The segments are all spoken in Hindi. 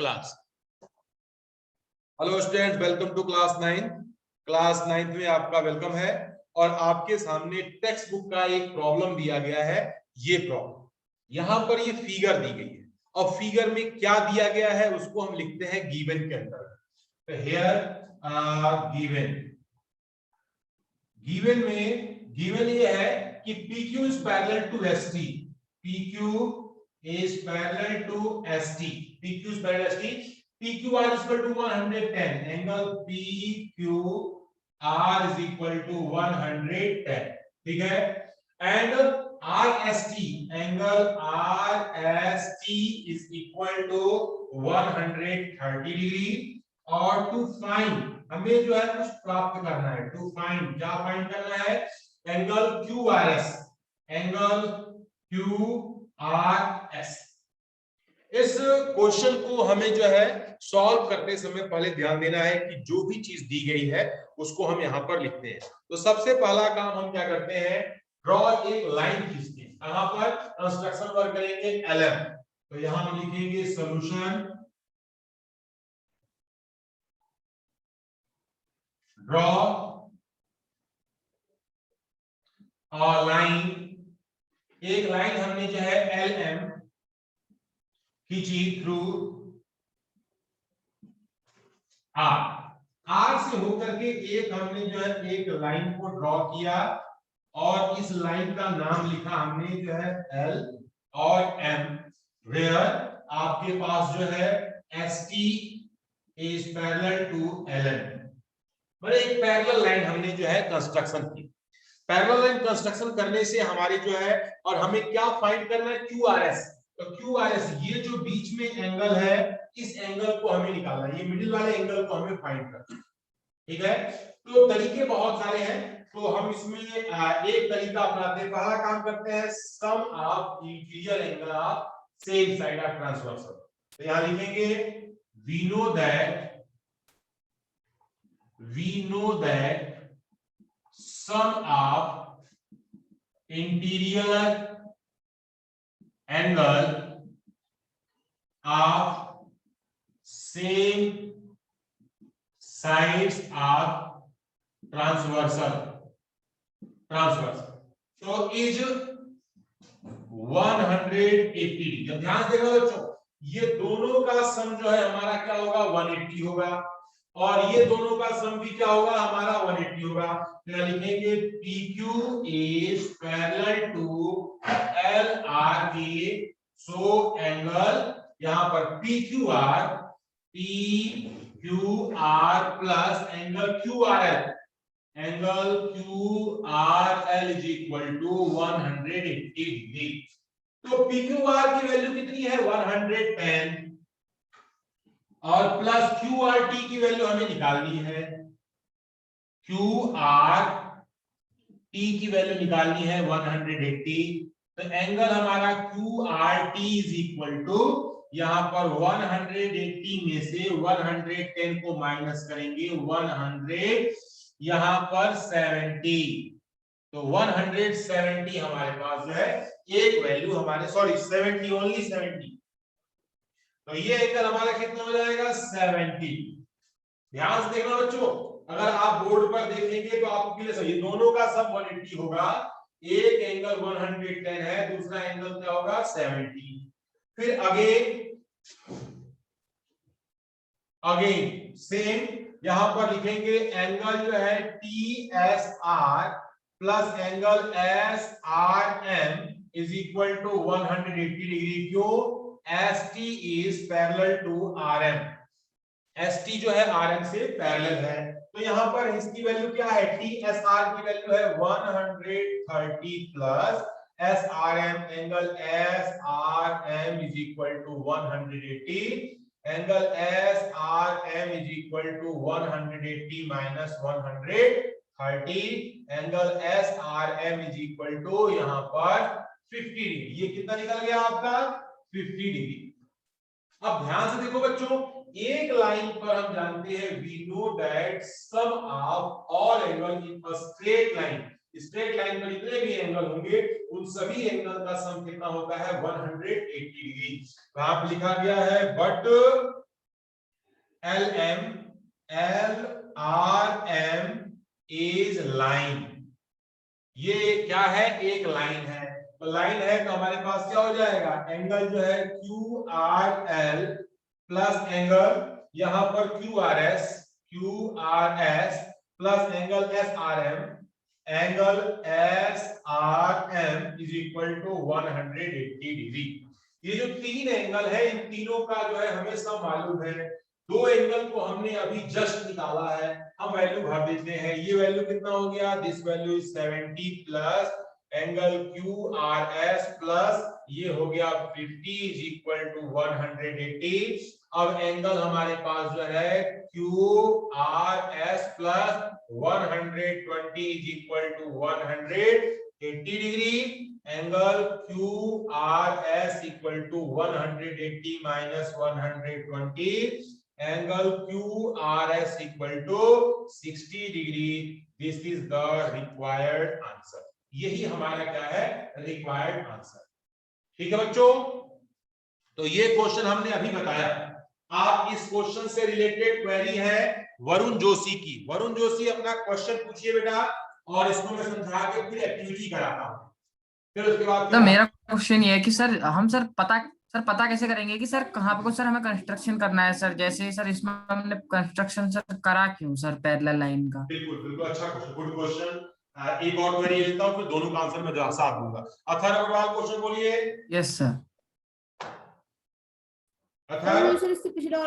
Class. Hello students, welcome to class 9। Class 9 में आपका वेलकम है और आपके सामने टेक्स्ट बुक का एक प्रॉब्लम दिया गया है। ये प्रॉब्लम यहां पर ये फिगर दी गई है और फिगर में क्या दिया गया है उसको हम लिखते हैं गिवन के अंदर। तो हियर गिवन, गिवन में गिवन ये है कि PQ is parallel to ST, PQ is parallel to ST, PQ is parallel to ST, PQR is equal to 110, angle PQR is equal to 110, ठीक है। and RST, angle RST is equal to 130 degree. और टू फाइंड हमें जो है कुछ प्राप्त करना है। टू फाइंड क्या फाइंड करना है? Angle QRS, angle QRS। इस क्वेश्चन को हमें जो है सॉल्व करते समय पहले ध्यान देना है कि जो भी चीज दी गई है उसको हम यहां पर लिखते हैं। तो सबसे पहला काम हम क्या करते हैं, ड्रॉ एक लाइन खींचते हैं। कहां पर? कंस्ट्रक्शन वर्क करेंगे LM। तो यहां हम लिखेंगे सॉल्यूशन, ड्रॉ और लाइन। एक लाइन हमने जो है LM खींची थ्रू R से होकर के एक हमने जो है एक लाइन को ड्रॉ किया और इस लाइन का नाम लिखा हमने जो है L और M, वेयर आपके पास जो है ST is parallel to LN। मतलब एक पैरेलल लाइन हमने जो है कंस्ट्रक्शन की। पैरेलल लाइन कंस्ट्रक्शन करने से हमारे जो है और हमें क्या फाइंड करना है? QRS। तो QRS ये जो बीच में एंगल है इस एंगल को हमें निकालना है, ये मिडिल वाले एंगल को हमें फाइंड करना है, ठीक है। तो तरीके बहुत सारे हैं, तो हम इसमें एक तरीका अपनाते हैं। पहला काम करते हैं sum of interior angle of same side of transversal. तो यहां लिखेंगे we know that sum of interior angle of same sides of transversal तो is 180 डिग्री। जब ध्यान से देखो बच्चों, ये दोनों का सम जो है हमारा क्या होगा? 180 होगा और ये दोनों का सम भी क्या होगा? हमारा 180 होगा। तो लिखेंगे PQ is parallel to LRA, so angle यहां पर PQR plus angle QRL, angle QRL is equal to 180 degree. तो PQR की वैल्यू कितनी है? 110 और प्लस QRT की वैल्यू हमें निकालनी है। QRT की वैल्यू निकालनी है 180। तो एंगल हमारा QRT इज इक्वल टू, यहां पर 180 में से 110 को माइनस करेंगे 100, यहां पर 70। तो 170 हमारे पास जो है एक वैल्यू हमारे, सॉरी 70, ओनली 70। तो ये एंगल हमारा कितना हो जाएगा? 70। ध्यान से देखना बच्चों, अगर आप बोर्ड पर देखेंगे तो आपको क्लियर सही, दोनों का सब 180 होगा। एक एंगल 110 है, दूसरा एंगल क्या होगा? 70। फिर अगेन सेम यहां पर लिखेंगे एंगल जो है TSR plus angle SRM is equal to 180 degree. क्यों? ST is parallel to RM, ST जो है RM से पैरेलल है। तो यहां पर इसकी वैल्यू क्या है? TSR की वैल्यू है 130 plus SRM, angle SRM is equal to 180, angle SRM is equal to 180 minus 130, angle SRM is equal to यहां पर 50 डिग्री। ये कितना निकल गया आपका? 50 डिग्री। अब ध्यान से देखो बच्चों, एक लाइन पर हम जानते हैं we know that sum of all angle in a straight line, straight line पर जितने भी एंगल होंगे उन सभी एंगल का सम कितना होता है? 180 डिग्री। वहां पर लिखा गया है बट LRM इज लाइन। ये क्या है? एक लाइन है। तो लाइन है तो हमारे पास क्या हो जाएगा? एंगल जो है QRL प्लस एंगल यहां पर QRS plus angle SRM, angle SRM is equal to 180 degree. ये जो तीन एंगल है, इन तीनों का जो है हमें सब मालूम है। दो एंगल को हमने अभी जस्ट निकाला है, हम वैल्यू भर देते हैं। ये वैल्यू कितना हो गया? This value is 70 plus angle QRS plus ये हो गया 50 इज इक्वल टू 180। अब एंगल हमारे पास जो है QRS plus 120 is equal to 180 degree. Angle QRS equal to 180 minus 120, angle QRS equal to 60 degree. This is the required answer. यही हमारा क्या है? Required answer. ठीक है बच्चों, तो ये क्वेश्चन हमने अभी बताया। आप इस क्वेश्चन से रिलेटेड क्वेरी है वरुण जोशी की। वरुण जोशी अपना क्वेश्चन पूछिए बेटा, और इसको मैं समझा के फिर एक्टिविटी कराता हूं। फिर उसके बाद तो मेरा क्वेश्चन ये है कि सर हम पता कैसे करेंगे कि सर कहाँ पे को सर हमें कंस्ट्रक्शन करना है सर? जैसे सर इसमें हमने कंस्ट्रक्शन सर करा क्यों सर पैरेलल लाइन का? बिल्कुल बिल्कुल, अच्छा क्वेश्चन, गुड क्वेश्चन। एक और क्वेरी लेता हूं, फिर दोनों का आंसर मैं साथ दूंगा। अथर अग्रवाल क्वेश्चन बोलिए। Yes sir. अथर मुझे इससे पिछला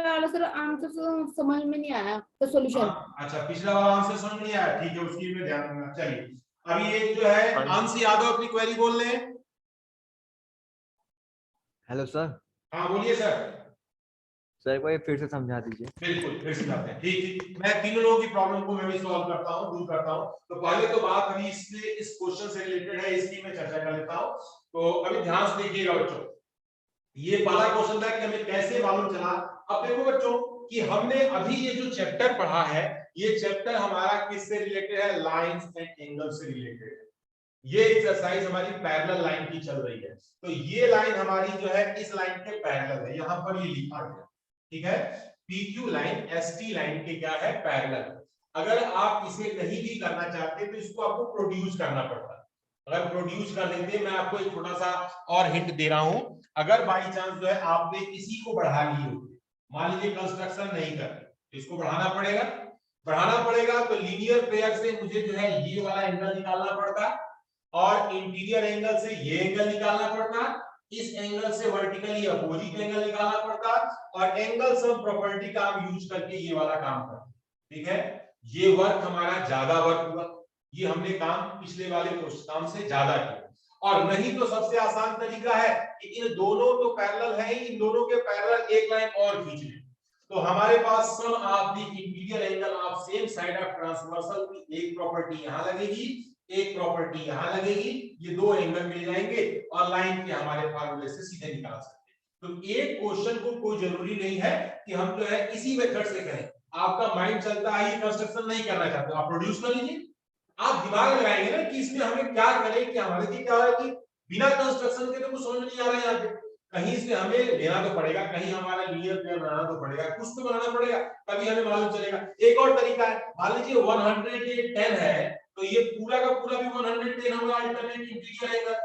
वाला सर आंसर समझ में नहीं आया, तो सॉल्यूशन। अच्छा, पिछला वाला आंसर समझ में नहीं आया, ठीक है, उसकी मैं ध्यान दूंगा। चलिए, अभी एक जो है अंश यादव अपनी क्वेरी बोल रहे हैं। Hello sir. हाँ बोलिए सर। सर एक बार फिर से समझा दीजिए। बिल्कुल, फिर से जाते हैं। ठीक, मैं तीनों लोगों की प्रॉब्लम को मैं भी सॉल्व करता हूँ, दूर करता हूँ। तो पहले तो बात अभी इससे इस क्वेश्चन से रिलेटेड है, इसकी मैं चर्चा कर लेता हूँ। तो अभी ध्यान से देखिएगा बच्चों, ये पहला क्वेश्चन था कि हमें कैसे मालूम चला। अब देखो बच्चों कि हमने अभी ये जो चैप्टर पढ़ा है, ये चैप्टर हमारा किससे रिलेटेड है? लाइंस एंड एंगल से रिलेटेड है। ये एक्सरसाइज हमारी पैरेलल लाइन की चल रही है। तो ये लाइन हमारी जो है इस लाइन के पैरेलल है, यहां पर ये लिखा गया, ठीक है। PQ लाइन ST लाइन के क्या है? पैरेलल। अगर आप इसे नहीं भी करना चाहते तो इसको आपको प्रोड्यूस करना पड़ता है। अगर प्रोड्यूस कर लेते, मैं आपको एक छोटा सा और हिंट दे रहा हूं। अगर बाई चांस जो है आपने इसी को बढ़ा लिए होते, मान लीजिए कंस्ट्रक्शन नहीं करते, इसको बढ़ाना पड़ेगा। तो लीनियर पेयर से मुझे जो है ये वाला एंगल निकालना पड़ता, और इंटीरियर एंगल से ये एंगल निकालना पड़ता, इस एंगल से वर्टिकली अपोजिट एंगल निकालना पड़ता, और एंगल सम प्रॉपर्टी का हम यूज करके ये वाला काम करते। ठीक है, ये वर्क हमारा ज्यादा वर्क हुआ, ये हमने काम पिछले वाले काम से ज्यादा किया। और नहीं तो सबसे आसान तरीका है कि इन दोनों तो पैरेलल है ही, इन दोनों के पैरेलल एक लाइन और खींच लें। तो हमारे पास sum of the interior angle of same side of transversal की एक प्रॉपर्टी यहां लगेगी, एक प्रॉपर्टी यहां लगेगी, ये दो एंगल मिल जाएंगे और लाइन के हमारे फार्मूले से सीधे निकाल सकते हैं। तो एक क्वेश्चन को कोई जरूरी नहीं है कि हम जो है इसी मेथड से करें। आपका माइंड चलता है ये कंस्ट्रक्शन नहीं करना चाहते, आप प्रोड्यूस कर लीजिए। आप दिमाग लगाएंगे ना कि इसमें हमें क्या करें, कि हमारे लिए क्या है कि बिना कंस्ट्रक्शन के तो कुछ समझ नहीं आ रहा है यहाँ पे। कहीं इसमें हमें लेना तो पड़ेगा, कहीं हमारा लीनियर पेयर बनाना तो पड़ेगा, कुछ तो बनाना पड़ेगा, तभी हमें मालूम चलेगा। एक और तरीका है, मान लीजिए 110 है, तो ये पूरा का पूरा भी 110 होगा अल्टरनेट इंटीरियर एंगल।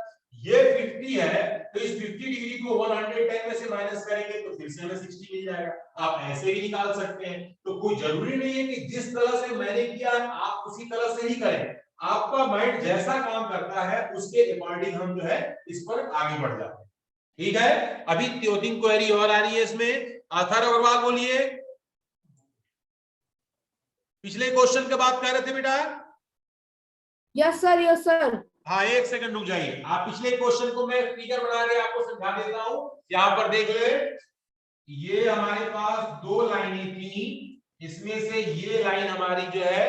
ये 50 है, तो इस 50 डिग्री को 110 में से माइनस करेंगे तो फिर से हमें 60 मिल जाएगा। आप ऐसे भी निकाल सकते हैं। तो कोई जरूरी नहीं है कि जिस तरह से मैंने किया आप उसी तरह से ही करें। आपका माइंड जैसा काम करता है उसके अकॉर्डिंग हम जो है इस पर आगे बढ़ जाते हैं। ठीक है, अभी 3 क्वेरी और आ रही है इसमें। आथर अग्रवाल बोलिए। पिछले क्वेश्चन के बात कर रहे थे बेटा? Yes sir, yes sir. हाँ, एक सेकंड रुक जाइए। आप पिछले क्वेश्चन को मैं फिगर बना के आपको समझा देता हूं। यहां पर देख ले, ये हमारे पास दो लाइनें थी, इसमें से ये लाइन हमारी जो है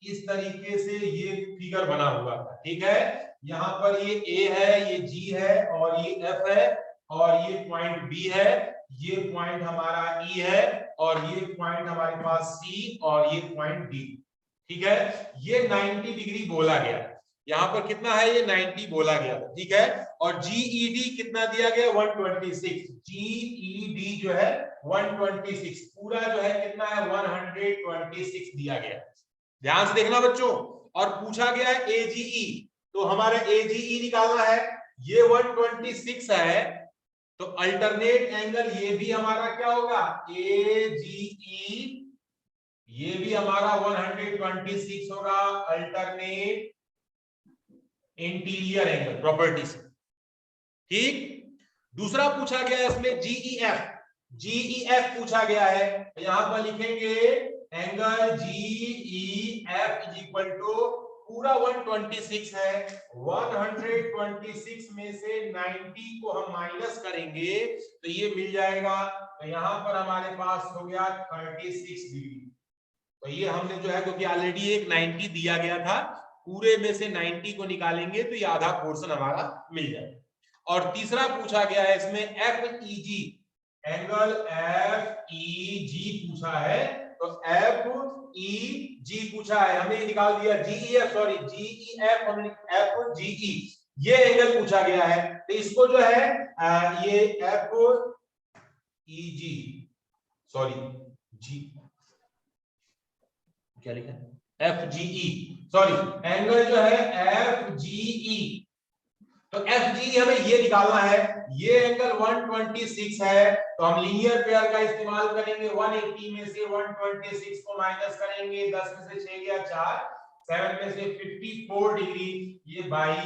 इस तरीके से ये फिगर बना हुआ था। ठीक है, यहाँ पर ये A है, ये G है, और ये F है, और ये पॉइंट B है, ये पॉइंट हमारा E है, और ये पॉइंट हमारे पास C, और ये पॉइंट D। ठीक है, ये 90 डिग्री बोला गया। यहाँ पर कितना है? ये 90 बोला गया। ठीक है, और GED कितना दिया गया? 126। GED जो है 126, पूरा जो है कितना है 126 दिया गया है। ध्यान से देखना बच्चों, और पूछा गया है एजीई, तो हमारा एजीई निकालना है, ये 126 है, तो अल्टरनेट एंगल ये भी हमारा क्या होगा एजीई, ये भी हमारा 126 होगा, अल्टरनेट इंटीरियर एंगल प्रॉपर्टी से। ठीक, दूसरा पूछा गया है इसमें जीईएफ, जीईएफ पूछा गया है, तो यहां पर लिखेंगे angle GEF is equal to पूरा 126 है, 126 में से 90 को हम माइनस करेंगे तो ये मिल जाएगा, तो यहां पर हमारे पास हो गया 36 डिग्री। तो ये हमने जो है, क्योंकि ऑलरेडी एक 90 दिया गया था, पूरे में से 90 को निकालेंगे तो ये आधा पोर्शन हमारा मिल जाएगा। और तीसरा पूछा गया है इसमें एफईजी, एंगल एफईजी पूछा है, तो एफईजी पूछा है, हमने ये निकाल दिया जीईएफ, सॉरी जीईएफ हमने एफजीई, ये एंगल पूछा गया है, तो इसको जो है ये एफईजी, सॉरी जी क्या लिखा है एफजीई, सॉरी एंगल जो है एफजीई, तो एफजी हमें ये निकालना है, ये एंगल 126 है, तो हम लीनियर पेयर का इस्तेमाल करेंगे, 180 में से 126 को माइनस करेंगे, 10 में से 6 गया 4, 7 में से 54 डिग्री, ये बाई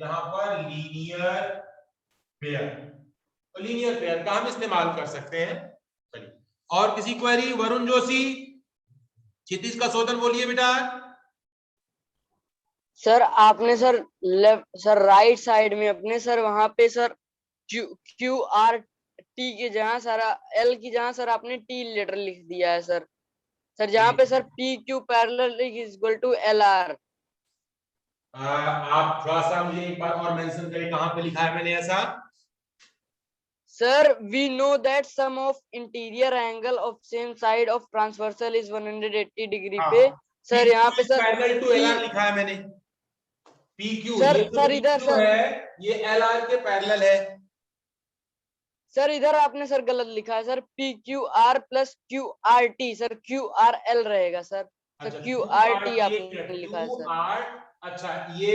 यहां पर लीनियर पेयर, तो लीनियर पेयर का हम इस्तेमाल कर सकते हैं। चलिए, और किसी क्वेरी? वरुण जोशी, क्षितिज का शोधन बोलिए बेटा। सर आपने sir left sir right side में अपने सर वहां पे सर क्यू आर टी के जहां सारा एल की जहां सर आपने टी लेटर लिख दिया है सर, सर जहां पे sir P Q parallel is equal to L R. आप थोड़ा सा मुझे एक बार और मेंशन करें, कहां पे लिखा है मैंने ऐसा? Sir we know that sum of interior angle of same side of transversal is 180 degree पे, सर यहाँ पे सर पैरेलल टू एलआर लिखा है मैंने, PQ, सर ये सर इधर PQ सर है, ये LR के पैरेलल है। सर इधर आपने सर गलत लिखा है sir, P Q are plus Q R T, sir Q R L रहेगा सर, अच्छा, क्यू आर टी आपने लिखा है सर। QR, अच्छा ये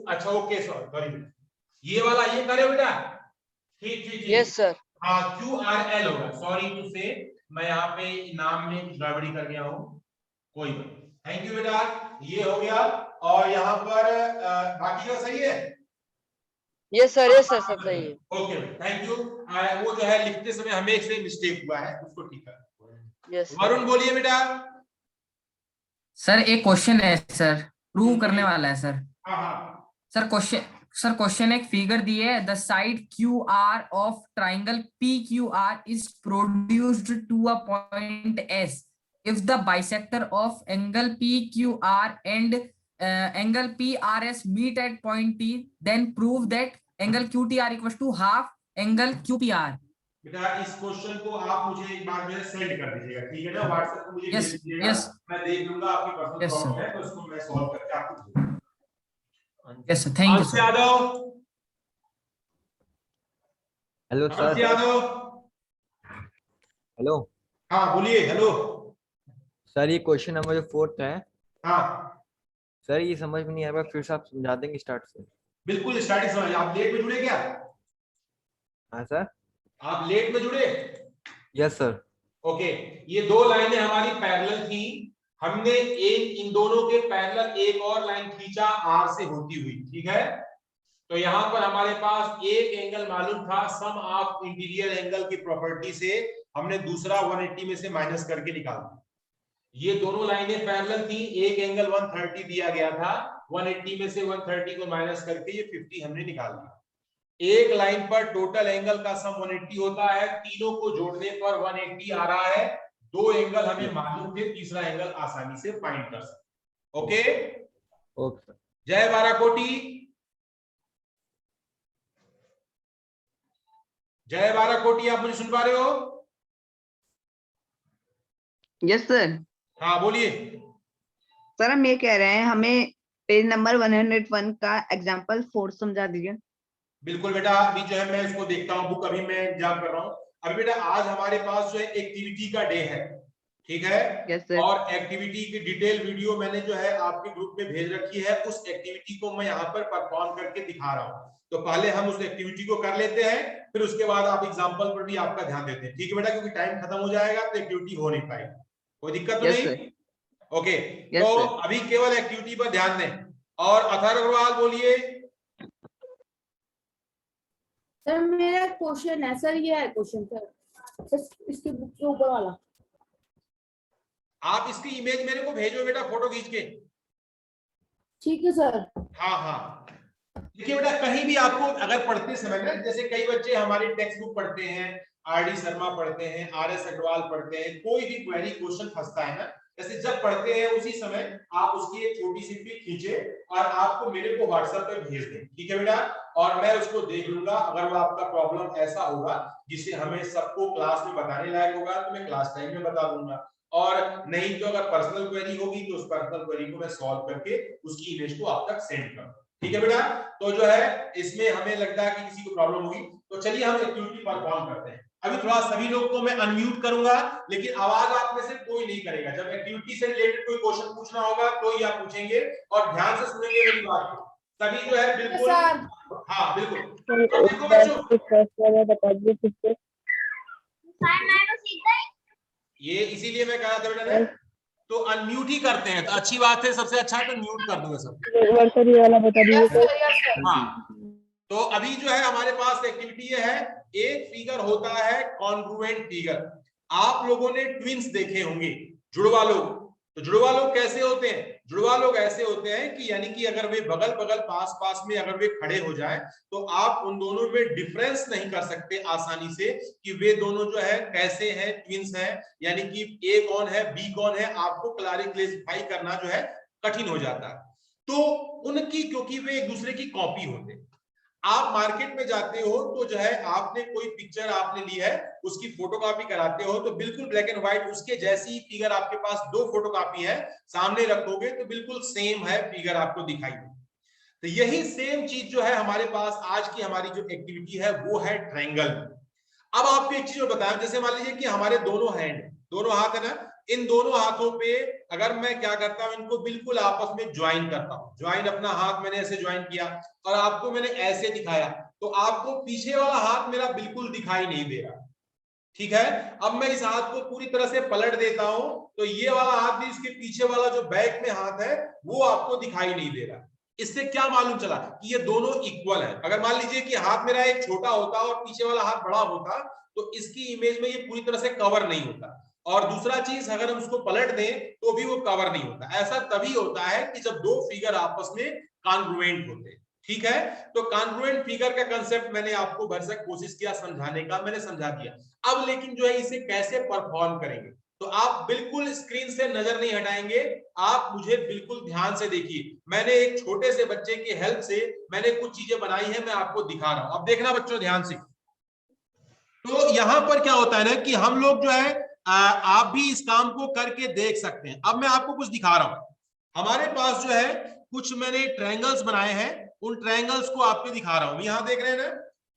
अच्छा ओके सॉरी, ये वाला ये करे बेटा, ठीक ठीक ठीक, यस सर। हाँ QRL होगा, सॉरी टू से मैं यहाँ पे नाम में गड़बड़ी कर गया हूँ, कोई बात, थैंक यू बेटा, ये हो गया। और यहाँ पर बाकी का सही है? यस सर, यस सर, सब सही है। Okay thank you. वो जो है लिखते समय हमें एक से मिस्टेक हुआ है, उसको ठीक कर। यस वरुण बोलिए बेटा। सर एक क्वेश्चन है सर, प्रूव करने वाला है सर। हाँ हाँ सर क्वेश्चन एक फिगर दी है, the side Q R of triangle P Q R is produced to a point S if the bisector of angle PQR and angle PRS meet at point T, then prove that angle QTR equals to half angle QPR. बेटा इस क्वेश्चन को आप मुझे एक बार में सेंड कर दीजिएगा, ठीक है ना, व्हाट्सएप पे मुझे भेज Yes, दीजिएगा, yes. मैं देख लूंगा आपकी पर्सनल Yes, प्रॉब्लम sir. है तो उसको मैं सॉल्व करके आपको भेजूंगा। Yes sir, thank you अंश sir. यादव, हेलो अंश सर। यादव, हेलो हाँ बोलिए। हेलो सर, ये क्वेश्चन नंबर जो 4 है हाँ सर, ये समझ में नहीं आ रहा, फिर से आप समझा देंगे स्टार्ट से? बिल्कुल स्टार्टिंग समझ। आप लेट में जुड़े क्या? हाँ सर। आप लेट में जुड़े? Yes sir. ओके, ये दो लाइनें हमारी पैरेलल थी, हमने एक इन दोनों के पैरेलल एक और लाइन खींचा आर से होती हुई, ठीक है। तो यहां पर हमारे पास एक एंगल मालूम था, सम ऑफ इंटीरियर एंगल की प्रॉपर्टी से हमने दूसरा 180 में से माइनस करके निकाल दिया। ये दोनों लाइनें पैरेलल थी, एक एंगल 130 दिया गया था, 180 में से 130 को माइनस करके ये 50 हमने निकाल दिया। एक लाइन पर टोटल एंगल का सम 180 होता है, तीनों को जोड़ने पर 180 आ रहा है। दो एंगल हमें मालूम थे, तीसरा एंगल आसानी से फाइंड कर सकते। Okay okay sir. जय बाराकोटी, जय बाराकोटी, आप मुझे सुन पा रहे हो? Yes sir. हाँ बोलिए। सर हम ये कह रहे हैं, हमें पेज नंबर 101 का एग्जांपल 4 समझा दीजिए। बिल्कुल बेटा, अभी जो है मैं इसको देखता हूँ बुक, अभी मैं एग्जाम कर रहा हूँ, अभी बेटा आज हमारे पास जो है एक्टिविटी का डे है, ठीक है। Yes sir. और एक्टिविटी की डिटेल वीडियो मैंने जो है आपके ग्रुप में भेज रखी है, उस एक्टिविटी को मैं यहाँ पर परफॉर्म करके दिखा रहा हूँ। तो पहले हम उस एक्टिविटी को कर लेते हैं, फिर उसके बाद आप एग्जाम्पल पर भी आपका ध्यान देते हैं, ठीक है बेटा, क्योंकि टाइम खत्म हो जाएगा तो एक्टिविटी हो नहीं पाएगी। कोई दिक्कत तो यस नहीं? सर। ओके, यस तो सर। अभी केवल एक्टिविटी पर ध्यान दें। और अथर्व अग्रवाल बोलिए। सर मेरा क्वेश्चन है सर, ये है क्वेश्चन सर, इसके बुक के ऊपर वाला। आप इसकी इमेज मेरे को भेजो बेटा, फोटो खींच के। ठीक है सर। हाँ हाँ, देखिए बेटा, कहीं भी आपको अगर पढ़ते समय ना, जैसे कई बच्चे हमारी टेक्स्ट बुक पढ़ते हैं, आरडी शर्मा पढ़ते हैं, आरएस अग्रवाल पढ़ते हैं, कोई भी क्वेरी क्वेश्चन फंसता है ना, जैसे जब पढ़ते हैं उसी समय आप उसकी एक छोटी सी पिक खींचे और आपको मेरे को व्हाट्सएप पे भेज दें, ठीक है बेटा, और मैं उसको देख लूंगा। अगर वो आपका प्रॉब्लम ऐसा होगा जिसे हमें सबको क्लास में बताने लायक होगा तो मैं क्लास टाइम में बता दूंगा, और नहीं तो अगर पर्सनल क्वेरी होगी तो उस पर्सनल क्वेरी को मैं सॉल्व करके उसकी इमेज को आप तक सेंड करूंगा, ठीक है बेटा। तो जो है इसमें हमें लगता है कि किसी को प्रॉब्लम होगी, तो चलिए हम एक्टिविटी परफॉर्म करते हैं। अभी थोड़ा सभी लोग को मैं अनम्यूट करूंगा, लेकिन आवाज आप में से कोई नहीं करेगा। जब एक्टिविटी से रिलेटेड कोई क्वेश्चन पूछना होगा तो ही आप पूछेंगे, और ध्यान से सुनेंगे मेरी बात को। सभी जो है बिल्कुल, हाँ बिल्कुल। तो देखो बच्चों, बता दीजिए। ये इसीलिए मैं कहा था बेटा ने, तो अनम्यूट ही करते हैं, तो अच्छी बात है, सबसे अच्छा है तो म्यूट कर दूंगा सब। ये वाला बता दीजिए। हाँ, तो अभी जो है हमारे पास एक्टिविटी ये है, एक फिगर होता है कॉन्ग्रुएंट फिगर। आप लोगों ने ट्विन्स देखे होंगे, जुड़वा लोग। तो जुड़वा लोग कैसे होते हैं? जुड़वा लोग ऐसे होते हैं कि यानी कि अगर वे बगल बगल पास पास में अगर वे खड़े हो जाएं तो आप उन दोनों में डिफरेंस नहीं कर सकते आसानी से कि वे दोनों जो है कैसे हैं, ट्विन्स हैं, यानी कि ए कौन है बी कौन है, आपको क्लैरिफाई करना जो है कठिन हो जाता है। तो उनकी, क्योंकि वे एक दूसरे की कॉपी होते हैं। आप मार्केट में जाते हो तो जो है आपने कोई पिक्चर आपने ली है, उसकी फोटोकॉपी कराते हो तो बिल्कुल ब्लैक एंड व्हाइट उसके जैसी फिगर आपके पास दो फोटोकॉपी है, सामने रखोगे तो बिल्कुल सेम है फिगर आपको दिखाई दे। तो यही सेम चीज जो है हमारे पास आज की हमारी जो एक्टिविटी है वो है ट्रायंगल। अब आपको एक चीज बताया, जैसे मान लीजिए कि हमारे दोनों हैंड, दोनों हाथ है ना, इन दोनों हाथों पे अगर मैं क्या करता हूं, इनको बिल्कुल आपस में ज्वाइन करता हूं। ज्वाइन, अपना हाथ मैंने ऐसे ज्वाइन किया और आपको मैंने ऐसे दिखाया, तो आपको पीछे वाला हाथ मेरा बिल्कुल दिखाई नहीं दे रहा, ठीक है। अब मैं इस हाथ को पूरी तरह से पलट देता हूं तो ये वाला हाथ भी, इसके पीछे वाला जो बैक में हाथ है वो आपको दिखाई नहीं दे रहा। इससे क्या मालूम चला कि ये दोनों इक्वल है। अगर मान लीजिए कि हाथ मेरा एक छोटा होता और पीछे वाला हाथ बड़ा होता तो इसकी इमेज में ये पूरी तरह से कवर नहीं होता, और दूसरा चीज अगर हम उसको पलट दें तो भी वो कवर नहीं होता। ऐसा तभी होता है कि जब दो फिगर आपस में कॉन्ग्रुएंट होते हैं, ठीक है। तो कॉन्ग्रुएंट फिगर का कंसेप्ट मैंने आपको भरसक कोशिश किया समझाने का, मैंने समझा दिया। अब लेकिन जो है इसे कैसे परफॉर्म करेंगे, तो आप बिल्कुल स्क्रीन से नजर नहीं हटाएंगे, आप मुझे बिल्कुल ध्यान से देखिए। मैंने एक छोटे से बच्चे की हेल्प से मैंने कुछ चीजें बनाई है, मैं आपको दिखा रहा हूं। अब देखना बच्चों ध्यान से। तो यहां पर क्या होता है ना कि हम लोग जो है आप भी इस काम को करके देख सकते हैं। अब मैं आपको कुछ दिखा रहा हूं। हमारे पास जो है कुछ मैंने ट्रायंगल्स बनाए हैं, उन ट्रायंगल्स को आपको दिखा रहा हूं। यहां देख रहे हैं ना,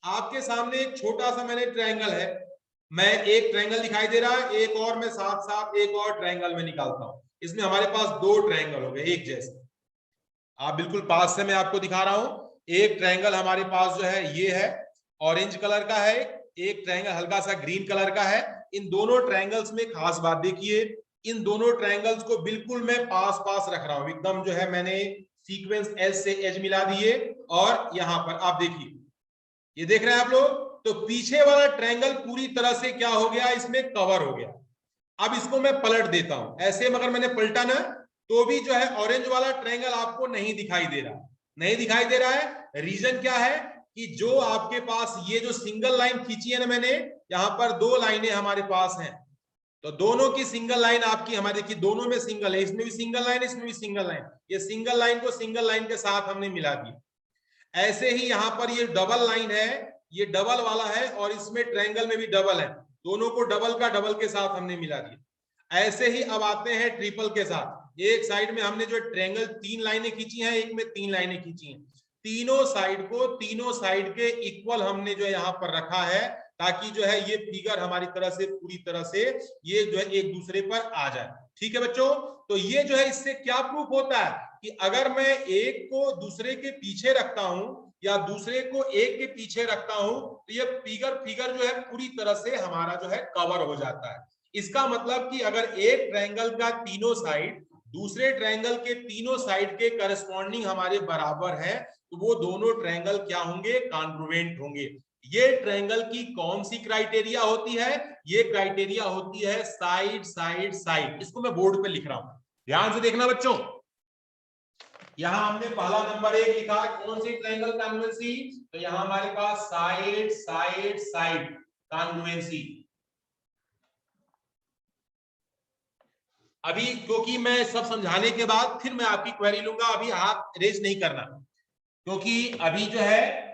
आपके सामने एक छोटा सा मैंने ट्रायंगल है, मैं एक ट्रायंगल दिखाई दे रहा है, एक और मैं साथ साथ एक और ट्रायंगल में निकालता हूं। इसमें हमारे पास दो ट्रायंगल हो गए एक जैसे। आप बिल्कुल पास से मैं आपको दिखा रहा हूं। एक ट्रायंगल हमारे पास जो है ये है, ऑरेंज कलर का है, एक ट्रायंगल हल्का सा ग्रीन कलर का है। इन दोनों ट्रायंगल्स में खास बात देखिए, इन दोनों ट्रायंगल्स को बिल्कुल मैं पास पास रख रहा हूं, एकदम जो है मैंने सीक्वेंस एज से एज मिला दिए। और यहां पर आप देखिए, ये देख रहे हैं आप लोग, तो पीछे वाला ट्रायंगल पूरी तरह से क्या हो गया, इसमें कवर हो गया। अब इसको मैं पलट देता हूं, ऐसे मगर मैंने पलटा ना तो भी जो है ऑरेंज वाला ट्रायंगल आपको नहीं दिखाई दे रहा, नहीं दिखाई दे रहा है। रीजन क्या है कि जो आपके पास ये जो सिंगल लाइन खींची है ना मैंने, यहां पर दो लाइनें हमारे पास हैं, तो दोनों की सिंगल लाइन आपकी हमारे देखिए दोनों में सिंगल है, इसमें भी सिंगल लाइन, इसमें भी सिंगल लाइन, ये सिंगल लाइन को सिंगल लाइन के साथ हमने मिला दिया। ऐसे ही यहां पर ये डबल लाइन है, ये डबल वाला है, और इसमें ट्रायंगल में भी डबल है, दोनों को डबल का डबल के साथ हमने मिला दिया। ऐसे ही अब आते हैं ट्रिपल के साथ। एक साइड में हमने जो ट्रायंगल तीन लाइनें खींची हैं, एक में तीन लाइनें खींची हैं, तीनों साइड को तीनों साइड के इक्वल हमने जो यहाँ पर रखा है, ताकि जो है ये फिगर हमारी तरह से पूरी तरह से ये जो है एक दूसरे पर आ जाए। ठीक है बच्चों, तो ये जो है इससे क्या प्रूफ होता है कि अगर मैं एक को दूसरे के पीछे रखता हूं या दूसरे को एक के पीछे रखता हूं तो ये फिगर जो है पूरी तरह से हमारा जो है कवर हो जाता है। इसका मतलब कि अगर एक ट्रायंगल का तीनों साइड दूसरे ट्रायंगल के तीनों साइड के करस्पॉन्डिंग हमारे बराबर है तो वो दोनों ट्रायंगल क्या होंगे, कॉन्ग्रुएंट होंगे। ये ट्रायंगल की कौन सी क्राइटेरिया होती है, ये क्राइटेरिया होती है साइड साइड साइड। इसको मैं बोर्ड पे लिख रहा हूं, ध्यान से देखना बच्चों। यहां हमने पहला नंबर 1 लिखा, कौन सी ट्रायंगल कॉन्ग्रुएंसी, तो यहां हमारे पास साइड साइड साइड कॉन्ग्रुएंसी। अभी क्योंकि मैं सब समझाने के बाद फिर मैं आपकी क्वेरी लूंगा, अभी हाथ रेज नहीं करना, क्योंकि अभी जो है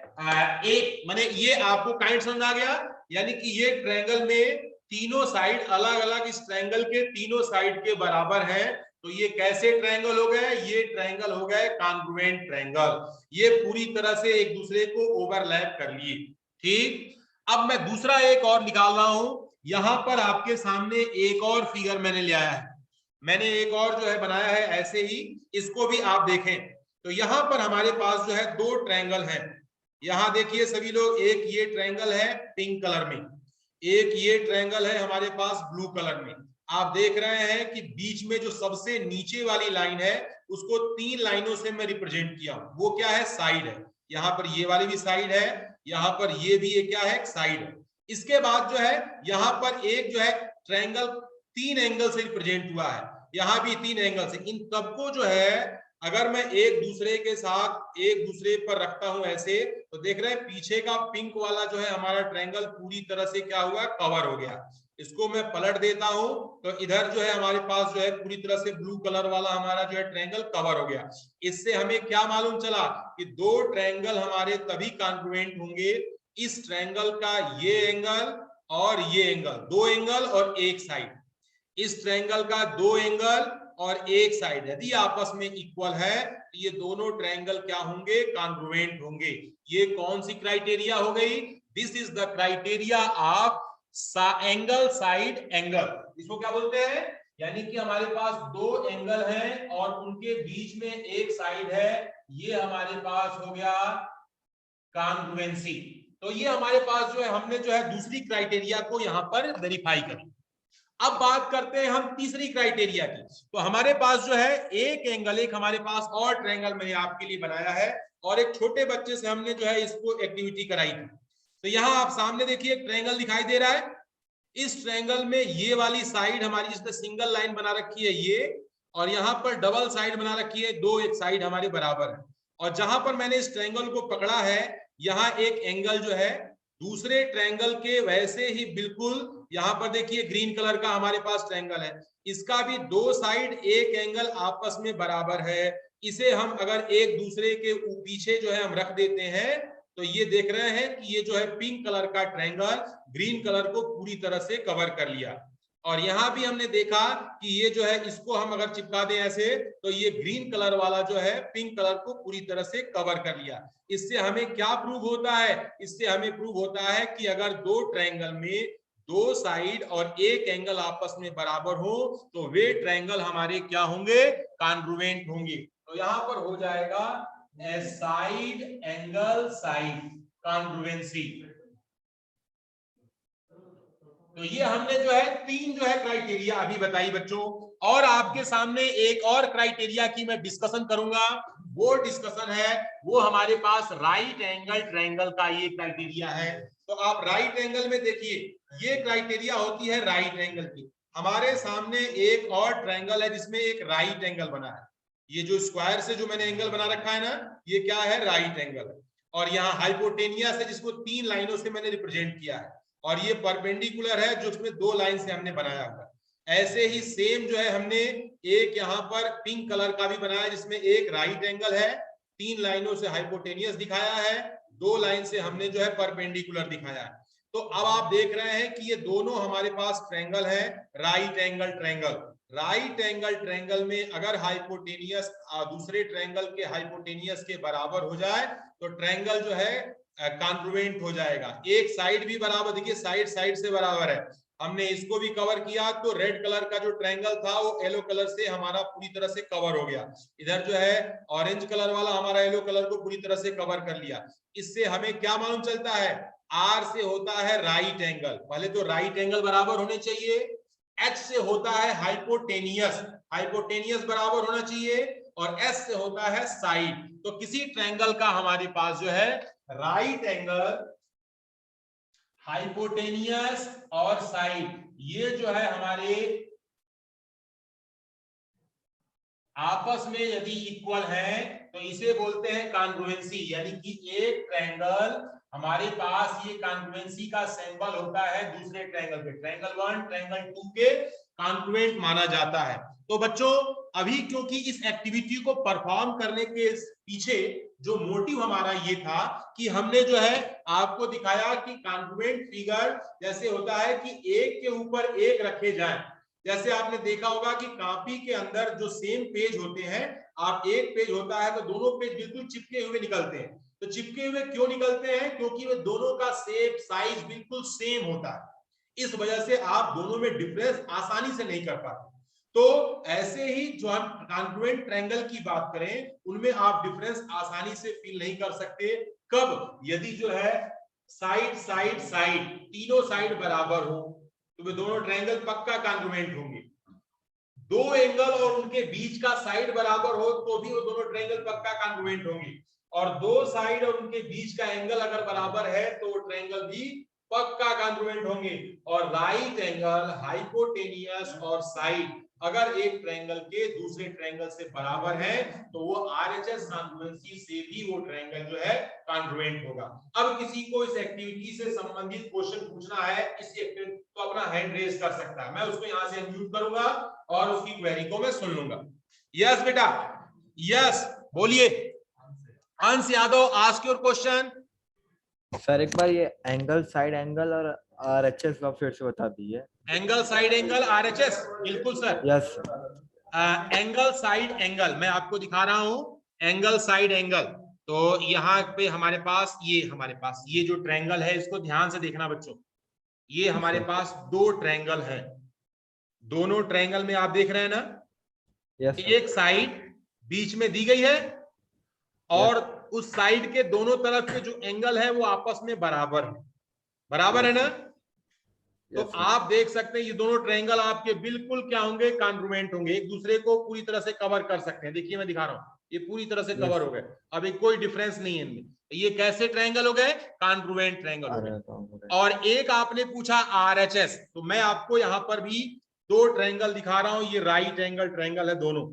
एक माने ये आपको काइंड समझ आ गया, यानी कि ये ट्रायंगल में तीनों साइड अलग अलग इस ट्रायंगल के तीनों साइड के बराबर है, तो ये कैसे ट्रायंगल हो गए, ये ट्रायंगल हो गए कॉन्ग्रुएंट ट्रायंगल। ये पूरी तरह से एक दूसरे को ओवरलैप कर लिए। ठीक, अब मैं दूसरा एक और निकाल रहा हूं। यहां पर आपके सामने एक और फिगर मैंने ले आया है, मैंने एक और जो है बनाया है ऐसे ही, इसको भी आप देखें। तो यहां पर हमारे पास जो है दो ट्रायंगल हैं। यहां देखिए सभी लोग, एक ये ट्रायंगल है पिंक कलर में, एक ये ट्रायंगल है हमारे पास ब्लू कलर में। आप देख रहे हैं कि बीच में जो सबसे नीचे वाली लाइन है उसको 3 लाइनों से मैं रिप्रेजेंट किया, वो क्या है, साइड है। यहाँ पर ये वाली भी साइड है, यहाँ पर ये भी क्या है, साइड है। इसके बाद जो है यहाँ पर एक जो है ट्रायंगल 3 एंगल से रिप्रेजेंट हुआ है, यहाँ भी 3 एंगल से। इन सबको जो है अगर मैं एक दूसरे के साथ एक दूसरे पर रखता हूं ऐसे, तो देख रहे हैं पीछे का पिंक वाला जो है हमारा ट्रायंगल पूरी तरह से क्या हुआ, कवर हो गया। इसको मैं पलट देता हूं तो इधर जो है हमारे पास जो है पूरी तरह से ब्लू कलर वाला हमारा जो है ट्रायंगल कवर हो गया। इससे हमें क्या मालूम चला कि दो ट्रायंगल हमारे तभी कॉन्ग्रुएंट होंगे, इस ट्रायंगल का ये एंगल और ये एंगल, दो एंगल और एक साइड, इस ट्रायंगल का दो एंगल और एक साइड यदि आपस में इक्वल है तो ये दोनों ट्रायंगल क्या होंगे, कॉन्ग्रुएंट होंगे। ये कौन सी क्राइटेरिया हो गई, this is the criteria of angle side angle. इसको क्या बोलते हैं, यानी कि हमारे पास दो एंगल हैं और उनके बीच में एक साइड है, ये हमारे पास हो गया कॉन्ग्रुएंसी। तो ये हमारे पास जो है हमने जो है दूसरी क्राइटेरिया को यहां पर वेरीफाई करी। अब बात करते हैं हम तीसरी क्राइटेरिया की। तो हमारे पास जो है एक एंगल, एक हमारे पास और ट्रायंगल मैंने आपके लिए बनाया है और एक छोटे बच्चे से हमने जो है इसको एक्टिविटी कराई थी। तो यहाँ आप सामने देखिए एक ट्रायंगल दिखाई दे रहा है, इस ट्रायंगल में ये वाली साइड हमारी जिसमें सिंगल लाइन बना रखी है ये, और यहाँ पर डबल साइड बना रखी है, दो एक साइड हमारे बराबर है। और जहां पर मैंने इस ट्रायंगल को पकड़ा है यहाँ एक एंगल जो है दूसरे ट्रायंगल के वैसे ही बिल्कुल, यहाँ पर देखिए ग्रीन कलर का हमारे पास ट्रायंगल है, इसका भी दो साइड एक एंगल आपस में बराबर है। इसे हम अगर एक दूसरे के पीछे जो है हम रख देते हैं तो ये देख रहे हैं कि ये जो है पिंक कलर का ट्रायंगल ग्रीन कलर को पूरी तरह से कवर कर लिया। और यहां भी हमने देखा कि ये जो है इसको हम अगर चिपका दें ऐसे तो ये ग्रीन कलर वाला जो है पिंक कलर को पूरी तरह से कवर कर लिया। इससे हमें क्या प्रूव होता है, इससे हमें प्रूव होता है कि अगर दो ट्रायंगल में दो साइड और एक एंगल आपस में बराबर हो तो वे ट्रायंगल हमारे क्या होंगे, कॉन्ग्रुएंट होंगे। तो यहां पर हो जाएगा साइड एंगल साइड कॉन्ग्रुएंसी। तो ये हमने जो है तीन जो है क्राइटेरिया अभी बताई बच्चों, और आपके सामने एक और क्राइटेरिया की मैं डिस्कशन करूंगा। वो डिस्कशन है वो हमारे पास राइट एंगल ट्रायंगल का ये क्राइटेरिया है। तो आप राइट एंगल में देखिए ये क्राइटेरिया होती है राइट एंगल की। हमारे सामने एक और ट्रायंगल है जिसमें एक राइट एंगल बना है, ये जो स्क्वायर से जो मैंने एंगल बना रखा है ना, ये क्या है, राइट एंगल। और यहाँ हाइपोटेनियस है जिसको 3 लाइनों से मैंने रिप्रेजेंट किया है, और ये परपेंडिकुलर है जो उसमें 2 लाइन से हमने बनाया हुआ। ऐसे ही सेम जो है हमने एक यहाँ पर पिंक कलर का भी बनाया जिसमें एक राइट एंगल है, 3 लाइनों से हाइपोटेनियस दिखाया है, 2 लाइन से हमने जो है परपेंडिकुलर दिखाया है। तो अब आप देख रहे हैं कि ये दोनों हमारे पास ट्रायंगल है right angle triangle. Right angle triangle में अगर हाइपोटेनियस दूसरे ट्रायंगल के हाइपोटेनियस के बराबर हो जाए तो ट्रायंगल जो है कॉन्ग्रुएंट हो जाएगा। एक साइड भी बराबर, देखिए साइड साइड से बराबर है, हमने इसको भी कवर किया तो रेड कलर का जो ट्रायंगल था वो येलो कलर से हमारा पूरी तरह से कवर हो गया। इधर जो है ऑरेंज कलर वाला हमारा येलो कलर को पूरी तरह से कवर कर लिया। इससे हमें क्या मालूम चलता है, आर से होता है राइट एंगल, पहले तो राइट एंगल बराबर होने चाहिए, एच से होता है हाइपोटेनियस, हाइपोटेनियस बराबर होना चाहिए, और एस से होता है साइड। तो किसी ट्रायंगल का हमारे पास जो है राइट एंगल, हाइपोटेनियस और साइड, ये जो है हमारे आपस में यदि इक्वल है तो इसे बोलते हैं कॉन्ग्रुएंसी। यानी कि एक ट्रायंगल हमारे पास ये कॉन्ग्रुएंसी का सिंबल होता है दूसरे ट्रायंगल के, ट्रायंगल 1 ट्रायंगल 2 के कॉन्ग्रुएंट माना जाता है। तो बच्चों अभी क्योंकि इस एक्टिविटी को परफॉर्म करने के पीछे जो मोटिव हमारा ये था कि हमने जो है आपको दिखाया कि कॉन्ग्रुएंट फिगर जैसे होता है कि एक के ऊपर एक रखे जाएं। जैसे आपने देखा होगा कि कॉपी के अंदर जो सेम पेज होते हैं, आप एक पेज होता है तो दोनों पेज बिल्कुल चिपके हुए निकलते हैं। तो चिपके हुए क्यों निकलते हैं, क्योंकि वे दोनों का शेप साइज बिल्कुल सेम होता है, इस वजह से आप दोनों में डिफरेंस आसानी से नहीं कर पाते। तो ऐसे ही जो हम कॉन्ग्रुएंट ट्रायंगल की बात करें उनमें आप डिफरेंस आसानी से फील नहीं कर सकते, कब, यदि जो है साइड साइड साइड तीनों साइड बराबर हो तो वे दोनों ट्रायंगल पक्का कॉन्ग्रुएंट होंगे। दो एंगल और उनके बीच का साइड बराबर हो तो भी वो दोनों ट्रायंगल पक्का कॉन्ग्रुएंट होंगे, और दो साइड और उनके बीच का एंगल अगर बराबर है तो वो ट्रायंगल भी पक्का कॉन्ग्रुएंट होंगे। और राइट एंगल, हाइपोटेनियस और साइड अगर एक ट्रायंगल के दूसरे ट्रायंगल से बराबर है तो वो आरएचएस कॉन्ग्रुएंसी से भी वो ट्रायंगल जो है कॉन्ग्रुएंट होगा। अब किसी को इस एक्टिविटी से संबंधित क्वेश्चन पूछना है, इस एक्टिविटी तो अपना हैंड रेज कर सकता है, मैं उसको यहां से अनम्यूट करूंगा और उसकी क्वेरी को मैं सुन लूंगा। यस बेटा, यस बोलिए। अंश Yadav, ask your question. Sir एक बार ये एंगल, साइड एंगल और आरएचएस का फिर से बता दीजिए। एंगल, साइड एंगल, आरएचएस, बिल्कुल sir. Yes angle, side angle मैं आपको दिखा रहा हूं, एंगल साइड एंगल। तो यहाँ पे हमारे पास ये जो ट्रायंगल है इसको ध्यान से देखना बच्चों, ये हमारे पास दो ट्रायंगल है, दोनों ट्रायंगल में आप देख रहे हैं ना, यस एक साइड बीच में दी गई है और उस साइड के दोनों तरफ के जो एंगल है वो आपस में बराबर है, बराबर है ना। तो आप देख सकते हैं ये दोनों ट्रायंगल आपके बिल्कुल क्या होंगे, कॉन्ग्रुएंट होंगे, एक दूसरे को पूरी तरह से कवर कर सकते हैं। देखिए मैं दिखा रहा हूं, ये पूरी तरह से कवर हो गए, अभी कोई डिफरेंस नहीं है इनमें। ये कैसे ट्रायंगल हो गए, कॉन्ग्रुएंट ट्रायंगल हो गए। और एक आपने पूछा आरएचएस, तो मैं आपको यहाँ पर भी दो ट्रायंगल दिखा रहा हूं, ये राइट एंगल ट्रायंगल है दोनों।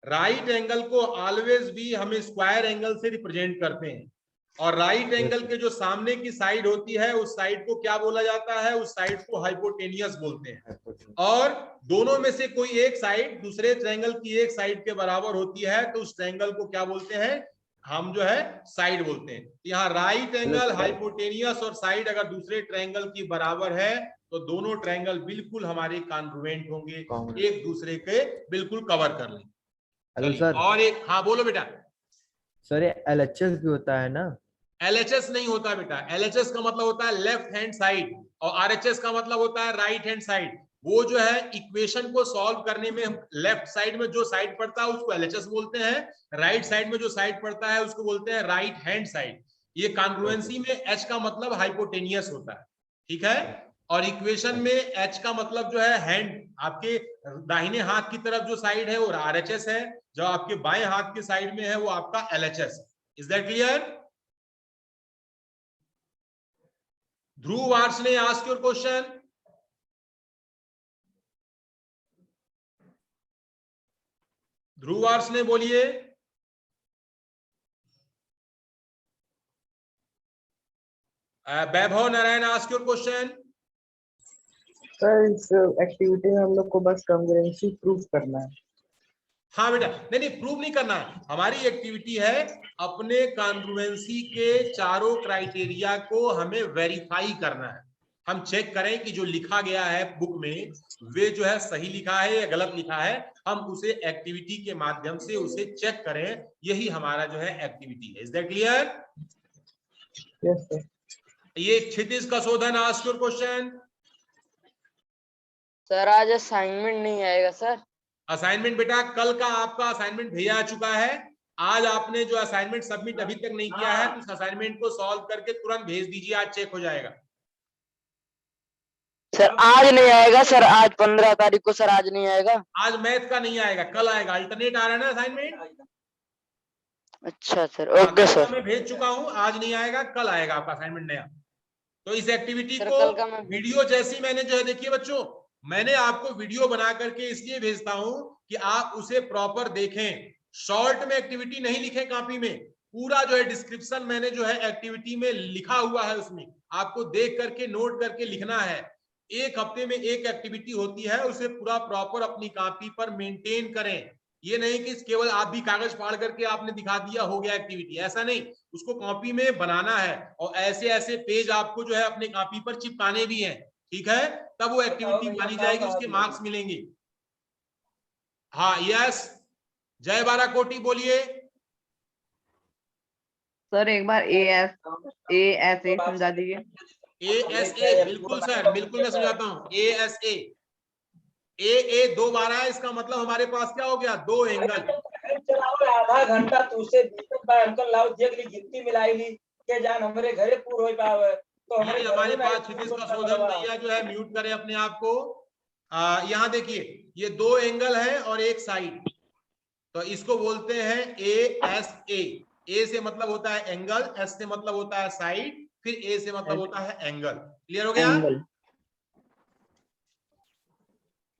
राइट एंगल को ऑलवेज भी हम स्क्वायर एंगल से रिप्रेजेंट करते हैं, और राइट एंगल के जो सामने की साइड होती है उस साइड को क्या बोला जाता है, उस साइड को हाइपोटेनियस बोलते हैं। और दोनों में से कोई एक साइड दूसरे ट्रायंगल की एक साइड के बराबर होती है तो उस ट्रायंगल को क्या बोलते हैं, हम जो है साइड बोलते हैं। यहाँ राइट एंगल, हाइपोटेनियस और साइड अगर दूसरे ट्रायंगल की बराबर है तो दोनों ट्रायंगल बिल्कुल हमारे कॉन्ग्रुएंट होंगे, एक दूसरे के बिल्कुल कवर कर लेंगे। सर और एक, हाँ बोलो बेटा। सर ये एलएचएस भी होता है ना? एलएचएस नहीं होता बेटा, एलएचएस का मतलब होता है लेफ्ट हैंड साइड और आरएचएस का मतलब होता है राइट हैंड साइड। वो जो है इक्वेशन को सॉल्व करने में लेफ्ट साइड में जो साइड पड़ता है उसको एलएचएस बोलते हैं, राइट साइड में जो साइड पड़ता है उसको बोलते हैं राइट हैंड साइड। ये कॉन्ग्रुएंसी में एच का मतलब हाइपोटेनियस होता है, ठीक है। और इक्वेशन में एच का मतलब जो है हैंड, आपके दाहिने हाथ की तरफ जो साइड है वो आरएचएस है, जो आपके बाएं हाथ के साइड में है वो आपका LHS. Is that clear? Dhruv Varsh ने ask your question. Dhruv Varsh ने बोलिए। Vaibhav Narayan ask your question. Sir इस एक्टिविटी में हम लोग को बस कॉन्ग्रुएंसी प्रूव करना है। हाँ बेटा, नहीं प्रूव नहीं करना है, हमारी एक्टिविटी है अपने कॉन्ग्रुएंसी के चारों क्राइटेरिया को हमें वेरीफाई करना है। हम चेक करें कि जो लिखा गया है बुक में वे जो है सही लिखा है या गलत लिखा है, हम उसे एक्टिविटी के माध्यम से उसे चेक करें, यही हमारा जो है एक्टिविटी है। Is that clear? Yes sir. ये क्षितिज का शोधन, आस्क योर क्वेश्चन। सर आज असाइनमेंट नहीं आएगा सर। असाइनमेंट बेटा कल का आपका असाइनमेंट भेजा चुका है। आज आपने जो असाइनमेंट सबमिट अभी तक नहीं किया है, तो उस असाइनमेंट को सॉल्व करके तुरंत भेज दीजिए, आज चेक हो जाएगा। सर आज नहीं आएगा सर, आज 15 तारीख को सर, आज नहीं आएगा। आज मैथ का नहीं आएगा, कल आएगा। अल्टरनेट आ रहा है ना असाइनमेंट। अच्छा सर, ओके सर। मैं भेज चुका हूं, आज नहीं आएगा, कल आएगा आपका असाइनमेंट नया। तो इस एक्टिविटी सर, को कल का मैं वीडियो जैसी मैंने जो है, देखिए बच्चों, मैंने आपको वीडियो बना करके इसलिए भेजता हूं कि आप उसे प्रॉपर देखें। शॉर्ट में एक्टिविटी नहीं लिखें कॉपी में, पूरा जो है डिस्क्रिप्शन मैंने जो है एक्टिविटी में लिखा हुआ है, उसमें आपको देख करके नोट करके लिखना है। एक हफ्ते में एक एक्टिविटी होती है, उसे पूरा प्रॉपर अपनी कॉपी पर मेंटेन करें। ये नहीं कि केवल आप भी कागज फाड़ करके आपने दिखा दिया हो गया एक्टिविटी, ऐसा नहीं। उसको कॉपी में बनाना है और ऐसे ऐसे पेज आपको जो है अपने कॉपी पर चिपकाने भी हैं, ठीक है? तब वो एक्टिविटी मानी जाएगी, उसके मार्क्स मिलेंगे। हाँ यस, जय बारा कोटी बोलिए। सर एक बार ASA समझा दीजिए। ASA, बिल्कुल सर, बिल्कुल मैं समझाता हूँ। ASA, AA 2 12 है, इसका मतलब हमारे पास क्या हो गया, 2 एंगल। आधा घंटा तुझसे अंकल लाओ देख ली, गिनती मिलाई ली के जान हमारे घरे पूर हो पावे। तो हमारे पास क्षितिज का शोधन भैया जो है, म्यूट करें अपने आप को। यहाँ देखिए, ये 2 एंगल है और एक साइड, तो इसको बोलते हैं ASA। A से मतलब होता है एंगल, S से मतलब होता है साइड, फिर A से मतलब होता है एंगल। क्लियर हो गया?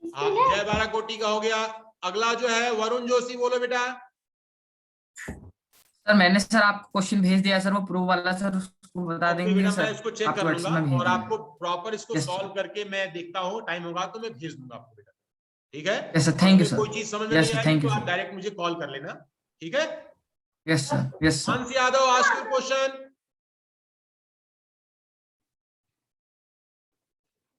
जय बारा कोटी का हो गया। अगला जो है वरुण जोशी, बोलो बेटा। सर मैंने सर आपको क्वेश्चन भेज दिया सर, वो प्रूव वाला सर, उसको बता ओके देंगे बेटा, सर। मैं इसको चेक आपको कर WhatsApp लूंगा में भेज और दिया। आपको प्रॉपर इसको Yes, सॉल्व करके मैं देखता हूँ, टाइम होगा तो मैं भेज दूंगा आपको बेटा, ठीक है? यस सर, थैंक यू अगर सर। कोई चीज समझ में यस नहीं सर, आएगी थैंक तो यू आप सर। डायरेक्ट मुझे कॉल कर लेना, ठीक है? Yes sir, yes sir. हंस यादव, आस्क योर क्वेश्चन।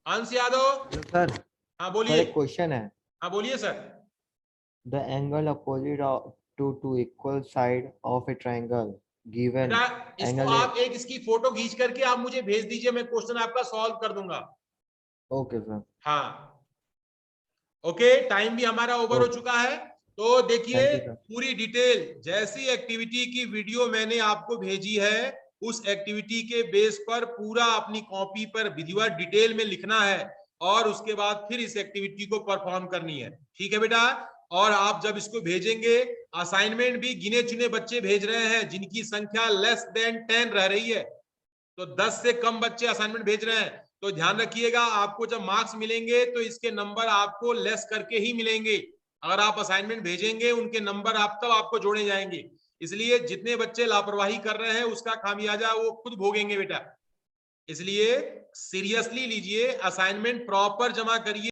हंस यादव, सर हाँ सर बोलिए। एक क्वेश्चन है। हाँ बोलिए sir. The angle opposite to two equal side of a triangle given बेटा इसको एंगल। आप एक इसकी फोटो खींच करके आप मुझे भेज दीजिए, मैं क्वेश्चन आपका सॉल्व कर दूंगा। Okay sir. हाँ ओके, टाइम भी हमारा ओवर हो चुका है। तो देखिए, थैंक यू सर। पूरी डिटेल जैसी एक्टिविटी की वीडियो मैंने आपको भेजी है, उस एक्टिविटी के बेस पर पूरा अपनी कॉपी पर विधिवत डिटेल में लिखना है और उसके बाद फिर इस एक्टिविटी को परफॉर्म करनी है, ठीक है बेटा? और आप जब इसको भेजेंगे, असाइनमेंट भी गिने चुने बच्चे भेज रहे हैं जिनकी संख्या लेस देन 10 रह रही है, तो 10 से कम बच्चे असाइनमेंट भेज रहे हैं। तो ध्यान रखिएगा, आपको जब मार्क्स मिलेंगे तो इसके नंबर आपको लेस करके ही मिलेंगे। अगर आप असाइनमेंट भेजेंगे, उनके नंबर आप तब आपको जोड़े जाएंगे। इसलिए जितने बच्चे लापरवाही कर रहे हैं उसका खामियाजा वो खुद भोगेंगे बेटा। इसलिए सीरियसली लीजिए, असाइनमेंट प्रॉपर जमा करिए।